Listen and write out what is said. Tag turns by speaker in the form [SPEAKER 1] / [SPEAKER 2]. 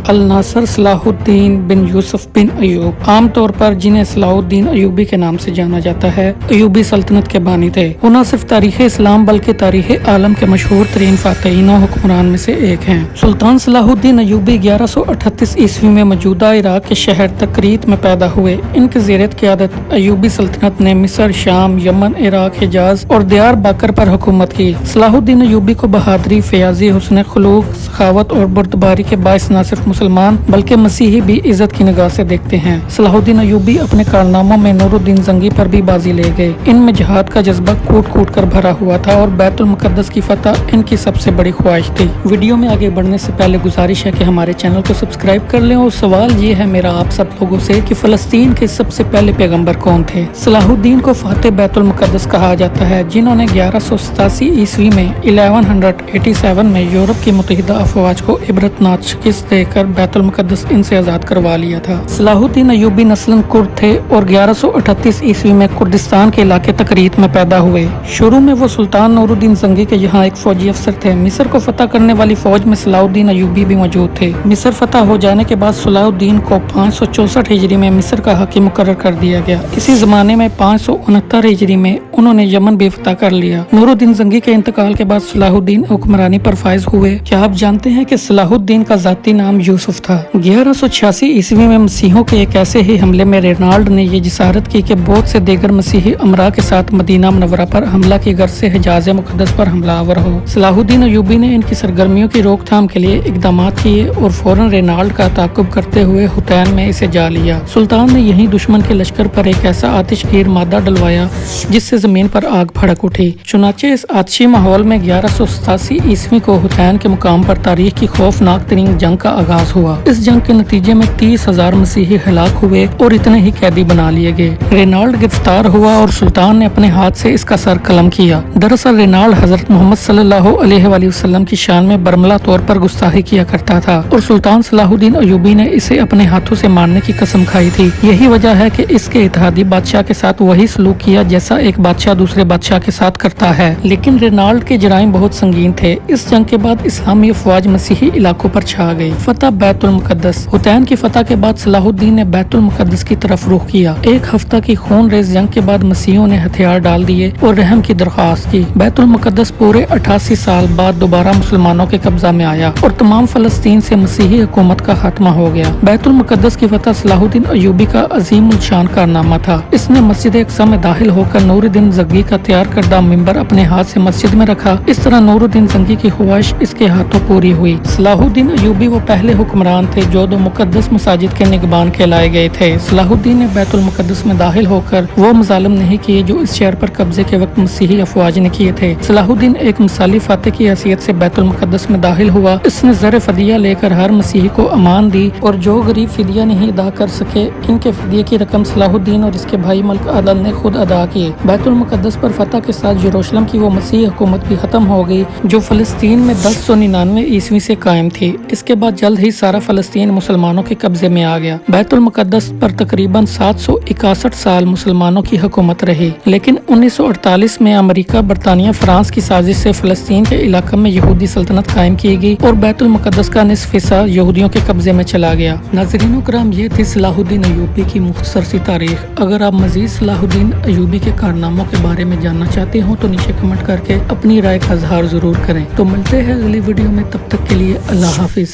[SPEAKER 1] अल-नासर सलाहुद्दीन बिन यूसुफ बिन अयूब, आम तौर पर जिन्हें सलाहुद्दीन अयूबी के नाम से जाना जाता है, अयूबी सल्तनत के बानी थे। वो न सिर्फ तारीख इस्लाम बल्कि तारीख आलम के मशहूर तरीन फातहीन हुक्मरान में से एक हैं। सुल्तान सलाहुद्दीन अयूबी 1138 ईस्वी में मौजूदा इराक के शहर तकरीत में पैदा हुए। इनकी ज़ेरत क़यादत अयूबी सल्तनत ने मिस्र, शाम, यमन, इराक, हिजाज और दियार बाकर पर हुकूमत की। सलाहुद्दीन अयूबी को बहादुरी, फयाजी, हुस्न खुलूक, सखावत और बुर्दबारी के बायस न सिर्फ मुसलमान बल्कि मसीही भी इज्जत की निगाह से देखते हैं। सलाहुद्दीन अयूबी अपने कारनामों में नूरुद्दीन जंगी पर भी बाजी ले गए। इनमें जिहाद का जज्बा कूट कूट कर भरा हुआ था और बैतुल मुकद्दस की फतह इनकी सबसे बड़ी ख्वाहिश थी। वीडियो में आगे बढ़ने से पहले गुजारिश है कि हमारे चैनल को सब्सक्राइब कर लें। और सवाल ये है मेरा आप सब लोगों से कि फलस्तीन के सबसे पहले पैगम्बर कौन थे? सलाहुद्दीन को फातिह बैतुल मुकद्दस कहा जाता है, जिन्होंने 1187 ईस्वी में 1187 में यूरोप की मुत्तहिदा अफवाज को इबरतनाक शिकस्त देकर बैतुल मुकद्दस इनसे आजाद करवा लिया था। सलाहुद्दीन अयूबी नस्लन कुर्द थे और 1138 ईस्वी में कुर्दिस्तान के इलाके तकरीत में पैदा हुए। शुरू में वो सुल्तान नूरुद्दीन जंगी के यहाँ एक फौजी अफसर थे। मिस्र को फतह करने वाली फौज में सलाहुद्दीन अयूबी भी मौजूद थे। मिस्र फतह हो जाने के बाद सलाहुद्दीन को 564 हिजरी में मिस्र का हाकिम मुकर्रर कर दिया गया। इसी जमाने में 569 हिजरी में उन्होंने यमन भी फतह कर लिया। नूरुद्दीन जंगी के इंतकाल के बाद सलाहुद्दीन हुक्मरानी पर फायज हुए। क्या आप जानते हैं कि सलाहुद्दीन का जाती नाम यूसुफ था? 1186 ईस्वी में मसीहों के एक ऐसे ही हमले में रेनाल्ड ने ये जिसारत की कि बहुत से दीगर मसीही अमरा के साथ मदीना मुनव्वरा पर हमला की गर्ज से हिजाज मुकद्दस पर हमलावर हो। सलाहुद्दीन अयूबी ने इनकी सरगर्मियों की रोकथाम के लिए इकदाम किए और फौरन रेनाल्ड का ताकुब करते हुए हुतैन में इसे जा लिया। सुल्तान ने यही दुश्मन के लश्कर पर एक ऐसा आतिशगीर मादा डलवाया जिससे जमीन पर आग भड़क उठी। चुनाचे इस आतिशी माहौल में 1187 ईस्वी को हुतैन के मुकाम पर तारीख की खौफनाक तरीन जंग का आगाज हुआ। इस जंग के नतीजे में 30,000 मसीही हलाक हुए और इतने ही कैदी बना लिए गए। रेनाल्ड गिरफ्तार हुआ और सुल्तान ने अपने हाथ से इसका सर कलम किया। दरअसल रेनाल्ड हजरत मोहम्मद सल्लल्लाहु अलैहि वसल्लम की शान में बरमला तौर पर गुस्ताखी किया करता था और सुल्तान सलाहुद्दीन अयूबी ने इसे अपने हाथों से मारने की कसम खाई थी। यही वजह है कि इसके इत्तेहादी बादशाह के साथ वही सलूक किया जैसा एक बादशाह दूसरे बादशाह के साथ करता है। लेकिन रेनाल्ड के जराइम बहुत संगीन थे। इस जंग के बाद इस्लामी अफवाज मसीही इलाकों पर छा गई। फतह बैतुल मुकद्दस। हुतैन की फतह के बाद सलाहुद्दीन ने बैतुल मुकद्दस की तरफ रुख किया। एक हफ्ता की खून रेज जंग के बाद मसीहियों ने हथियार डाल दिए और रहम की दरख्वास्त की। बैतुल मुकद्दस पूरे 88 साल बाद दोबारा मुसलमानों के कब्जा में आया और तमाम फलस्तीन से मसीही हुकूमत का खात्मा हो गया। बैतुल मुकद्दस की फतह सलाहुद्दीन अयूबी का अजीमुल शान कारनामा था। इसने मस्जिद अक्सा में दाखिल होकर नूरुद्दीन जंगी का तैयार करदा मिंबर अपने हाथ से मस्जिद में रखा। इस तरह नूरुद्दीन जंगी की ख्वाहिश इसके हाथों पूरी हुई। सलाहुद्दीन अयूबी वो पहले हुक्मरान थे जो दो मुकद्दस मसाजिद के निगबान कहलाए गए थे। सलाहुद्दीन ने बैतुल मुकद्दस में दाखिल होकर वो मजालिम नहीं किए जो इस शहर पर कब्जे के वक्त मसीही अफवाज ने किए थे। सलाहुद्दीन एक मिसाली फातिह की हैसियत से बैतुल मुकद्दस में दाखिल हुआ। इसने ज़र फदिया लेकर हर मसीही को अमान दी और जो गरीब फिदिया नहीं अदा कर सके इनके फिदिये की रकम सलाहुद्दीन और इसके भाई मलिक आदल ने खुद अदा की। बैतुल मुकद्दस पर फतह के साथ यरूशलेम की वो मसीही हुकूमत भी खत्म हो गई जो फलस्तीन में 1099 ईस्वी से कायम थी। इसके बाद जल्द ही सारा फलस्तीन मुसलमानों के कब्जे में आ गया। बैतुल मुकद्दस पर तकरीबन 761 साल मुसलमानों की हुकूमत रही। लेकिन 1948 में अमेरिका, बरतानिया, फ्रांस की साजिश से फलस्तीन के इलाके में यहूदी सल्तनत कायम की गई और बैतुल मुकद्दस का निस्फ हिस्सा यहूदियों के कब्जे में चला गया। नाज़रीन कराम, ये थी सलाहुद्दीन अयूबी की मुख्तसर सी तारीख। अगर आप मजीद सलाहुद्दीन अयूबी के कारनामों के बारे में जानना चाहते हो तो नीचे कमेंट करके अपनी राय का इजहार जरूर करें। तो मिलते हैं अगली वीडियो में, तब तक के लिए अल्लाह हाफिज।